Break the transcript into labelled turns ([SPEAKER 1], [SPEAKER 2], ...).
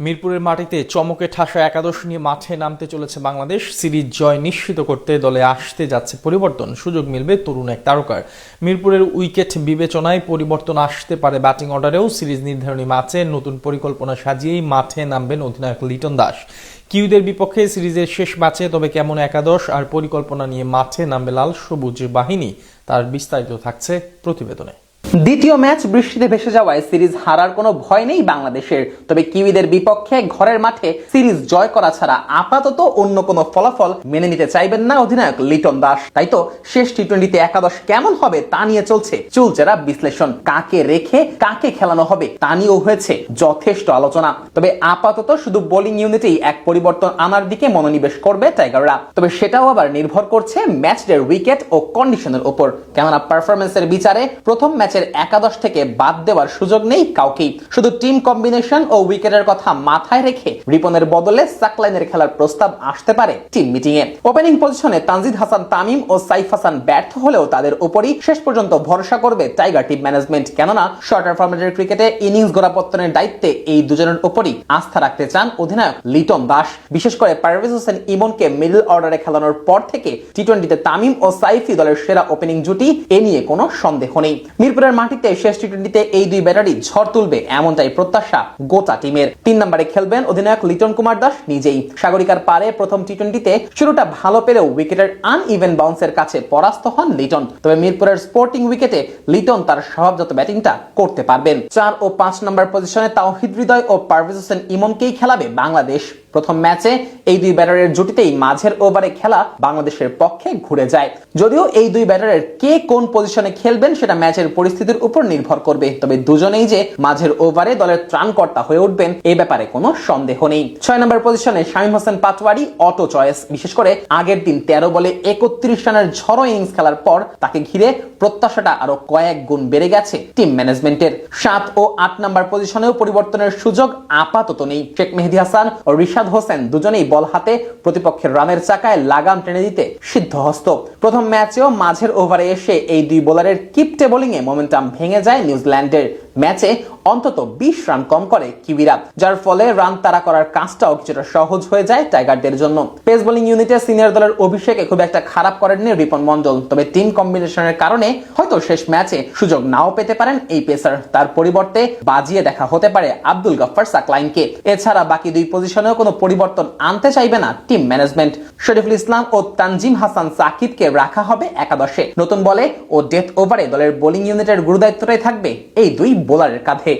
[SPEAKER 1] মিরপুরের মাটিতে চমকে ঠাসা একাদশ নিয়ে মাঠে নামতে চলেছে বাংলাদেশ। সিরিজ জয় নিশ্চিত করতে দলে আসতে যাচ্ছে পরিবর্তন, সুযোগ মিলবে তরুণ এক তারকার। মিরপুরের উইকেট বিবেচনায় পরিবর্তন আসতে পারে ব্যাটিং অর্ডারেও। সিরিজ নির্ধারণী ম্যাচে নতুন পরিকল্পনা সাজিয়েই মাঠে নামবেন অধিনায়ক লিটন দাস। কিউদের বিপক্ষে সিরিজের শেষ ম্যাচে তবে কেমন একাদশ আর পরিকল্পনা নিয়ে মাঠে নামবে লাল সবুজ বাহিনী, তার বিস্তারিত থাকছে প্রতিবেদনে।
[SPEAKER 2] দ্বিতীয় ম্যাচ বৃষ্টিতে ভেসে যাওয়ায় সিরিজ হারার কোনো ভয় নেই বাংলাদেশের। তবে কিউইদের বিপক্ষে ঘরের মাঠে সিরিজ জয় করা ছাড়া আপাতত অন্য কোনো ফলাফল মেনে নিতে চাইবেন না অধিনায়ক লিটন দাস। তাই তো শেষ টি-20তে একাদশ কেমন হবে তা নিয়ে চলছে চুলচেরা বিশ্লেষণ। কাকে রেখে কাকে খেলানো হবে তা নিয়েও হয়েছে যথেষ্ট আলোচনা। তবে আপাতত শুধু বোলিং ইউনিটেই এক পরিবর্তন আনার দিকে মনোনিবেশ করবে টাইগাররা। তবে সেটাও আবার নির্ভর করছে ম্যাচের উইকেট ও কন্ডিশনের উপর। কেননা পারফরমেন্সের বিচারে প্রথম ম্যাচের একাদশ থেকে বাদ দেওয়ার সুযোগ নেই কাউকেই। শুধু টিম কম্বিনেশন ও উইকেটের কথা মাথায় রেখে রিপনের বদলে সাকলাইনের খেলার প্রস্তাব আসতে পারে টিম মিটিং এ। ওপেনিং পজিশনে তানজিদ হাসান তামিম ও সাইফ হাসান ব্যর্থ হলেও তাদের উপরই শেষ পর্যন্ত ভরসা করবে টাইগার টিম ম্যানেজমেন্ট। কেননা শর্টার ফরম্যাটের ক্রিকেটে ইনিংস গোড়াপত্তনের দায়িত্বে এই দুজনের উপরই আস্থা রাখতে চান অধিনায়ক লিটন দাস। বিশেষ করে পারভেজ হোসেন ইমনকে মিডল অর্ডারে খেলানোর পর থেকে টি-20তে তামিম ও সাইফই দলের সেরা ওপেনিং জুটি, এ নিয়ে কোনো সন্দেহ নেই। মিরপুরের মাটিতে শেষ টি-20তে এই দুই ব্যাটারি ঝড় তুলবে এমনটাই প্রত্যাশা গোটা টিমের। 3 নম্বরে খেলবেন অধিনায়ক লিটন কুমার দাস নিজেই। সাগরিকার পারে প্রথম টি-20তে শুরুটা ভালো পেলেও উইকেটের আনইভেন বাউন্সের কাছে পরাস্ত হন লিটন। তবে মিরপুরের স্পোর্টিং উইকেটে লিটন তার স্বভাবজাত ব্যাটিংটা করতে পারবেন। 4 ও 5 নম্বর পজিশনে তাওহিদ হৃদয় ও পারভেজ হোসেন ইমনকেই খেলাবে বাংলাদেশ। প্রথম ম্যাচে এই দুই ব্যাটারের জুটিতেই মাঝের ওভারে খেলা বাংলাদেশের পক্ষে ঘুরে যায়। যদিও এই দুই ব্যাটারের কে কোন পজিশনে খেলবেন সেটা ম্যাচের পরিস্থিতির উপর নির্ভর করবে। তবে দুজনেই যে মাঝের ওভারে দলের ত্রাণকর্তা হয়ে উঠবেন এই ব্যাপারে কোনো সন্দেহ নেই। 6 নম্বর পজিশনে শামীম হোসেন পাটোয়ারি অটো চয়েস। বিশেষ করে আগের দিন 13 বলে 31 রানের ঝড়ো ইনিংস খেলার পর তাকে ঘিরে প্রত্যাশাটা আরো কয়েক গুণ বেড়ে গেছে টিম ম্যানেজমেন্টের। 7 ও 8 নম্বর পজিশনেও পরিবর্তনের সুযোগ আপাতত নেই। শেখ মেহেদী হাসান ও রিশাদ হোসেন দুজনেই বল হাতে প্রতিপক্ষের রানের চাকায় লাগাম টেনে দিতে সিদ্ধহস্ত। প্রথম ম্যাচেও মাঝের ওভারে এসে এই দুই বোলারের কিপটে বোলিং এ মোমেন্টাম ভেঙে যায় নিউজিল্যান্ডের। ম্যাচে অন্তত 20 রান কম করে কিউইরা, যার ফলে রান তাড়া করার কাজটাও কিছুটা সহজ হয়ে যায় টাইগারদের জন্য। পেস বোলিং ইউনিটে সিনিয়র দলের অভিষেকে খুব একটা খারাপ করেননি রিপন মন্ডল। তবে টিম কম্বিনেশনের কারণে হয়তো শেষ ম্যাচে সুযোগ নাও পেতে পারেন এই পেসার। তার পরিবর্তে বাজিয়ে দেখা হতে পারে আব্দুল গফফার সাকলাইনকে। এছাড়া বাকি দুই পজিশনেও কোনো পরিবর্তন আনতে চাইবে না টিম ম্যানেজমেন্ট। শরীফুল ইসলাম ও তানজিম হাসান সাকিবকে রাখা হবে একাদশে। নতুন বলে ও ডেথ ওভারে দলের বোলিং ইউনিটের গুরুদায়িত্বটাই থাকবে এই দুই বোলারের কাঁধে।